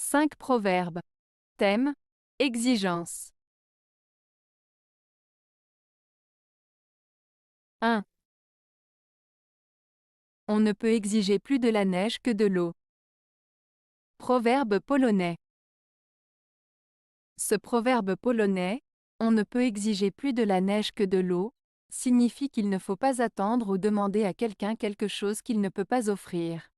5 proverbes. Thème: exigence. 1. On ne peut exiger plus de la neige que de l'eau. Proverbe polonais. Ce proverbe polonais, on ne peut exiger plus de la neige que de l'eau, signifie qu'il ne faut pas attendre ou demander à quelqu'un quelque chose qu'il ne peut pas offrir.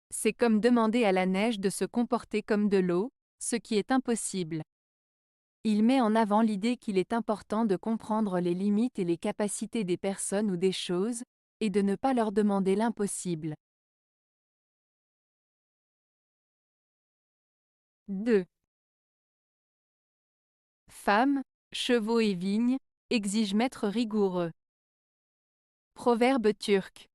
C'est comme demander à la neige de se comporter comme de l'eau, ce qui est impossible. Il met en avant l'idée qu'il est important de comprendre les limites et les capacités des personnes ou des choses, et de ne pas leur demander l'impossible. 2. Femmes, chevaux et vignes, exige maître rigoureux. Proverbe turc.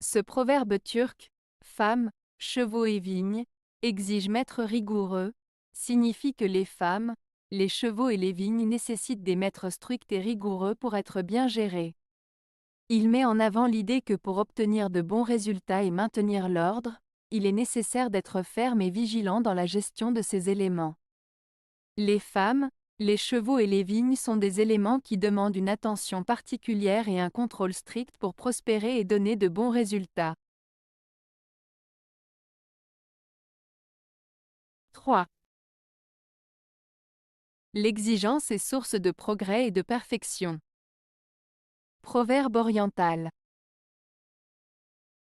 Ce proverbe turc, femmes, chevaux et vignes, exige maître rigoureux, signifie que les femmes, les chevaux et les vignes nécessitent des maîtres stricts et rigoureux pour être bien gérés. Il met en avant l'idée que pour obtenir de bons résultats et maintenir l'ordre, il est nécessaire d'être ferme et vigilant dans la gestion de ces éléments. Les femmes, les chevaux et les vignes sont des éléments qui demandent une attention particulière et un contrôle strict pour prospérer et donner de bons résultats. 3. L'exigence est source de progrès et de perfection. Proverbe oriental.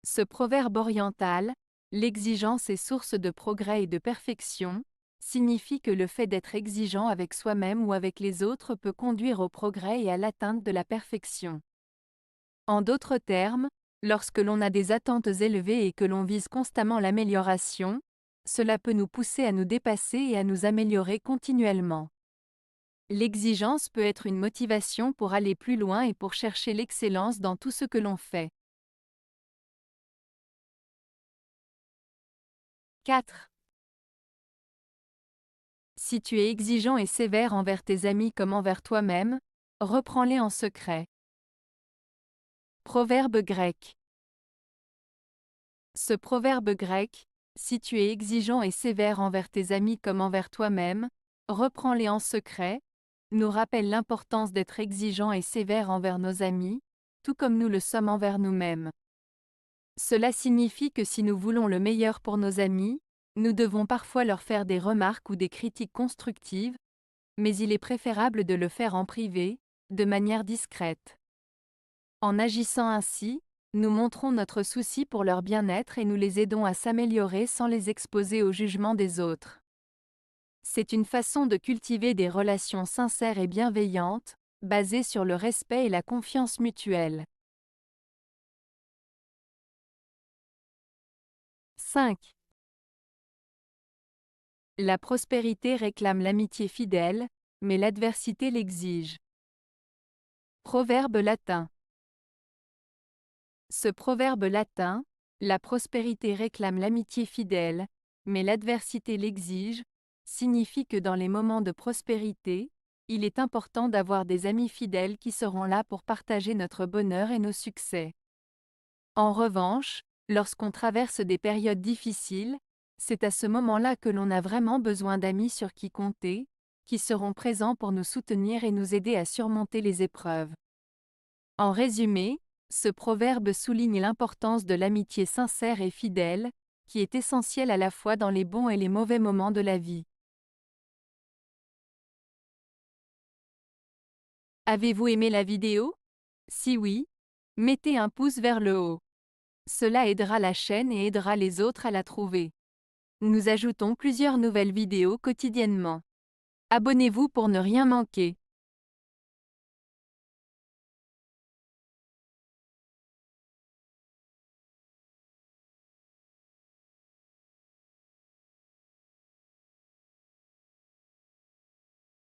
Ce proverbe oriental, l'exigence est source de progrès et de perfection, signifie que le fait d'être exigeant avec soi-même ou avec les autres peut conduire au progrès et à l'atteinte de la perfection. En d'autres termes, lorsque l'on a des attentes élevées et que l'on vise constamment l'amélioration, cela peut nous pousser à nous dépasser et à nous améliorer continuellement. L'exigence peut être une motivation pour aller plus loin et pour chercher l'excellence dans tout ce que l'on fait. 4. Si tu es exigeant et sévère envers tes amis comme envers toi-même, reprends-les en secret. Proverbe grec. Ce proverbe grec, si tu es exigeant et sévère envers tes amis comme envers toi-même, reprends-les en secret, nous rappelle l'importance d'être exigeant et sévère envers nos amis, tout comme nous le sommes envers nous-mêmes. Cela signifie que si nous voulons le meilleur pour nos amis, nous devons parfois leur faire des remarques ou des critiques constructives, mais il est préférable de le faire en privé, de manière discrète. En agissant ainsi, nous montrons notre souci pour leur bien-être et nous les aidons à s'améliorer sans les exposer au jugement des autres. C'est une façon de cultiver des relations sincères et bienveillantes, basées sur le respect et la confiance mutuelle. 5. La prospérité réclame l'amitié fidèle, mais l'adversité l'exige. Proverbe latin. Ce proverbe latin, la prospérité réclame l'amitié fidèle, mais l'adversité l'exige, signifie que dans les moments de prospérité, il est important d'avoir des amis fidèles qui seront là pour partager notre bonheur et nos succès. En revanche, lorsqu'on traverse des périodes difficiles, c'est à ce moment-là que l'on a vraiment besoin d'amis sur qui compter, qui seront présents pour nous soutenir et nous aider à surmonter les épreuves. En résumé, ce proverbe souligne l'importance de l'amitié sincère et fidèle, qui est essentielle à la fois dans les bons et les mauvais moments de la vie. Avez-vous aimé la vidéo? Si oui, mettez un pouce vers le haut. Cela aidera la chaîne et aidera les autres à la trouver. Nous ajoutons plusieurs nouvelles vidéos quotidiennement. Abonnez-vous pour ne rien manquer.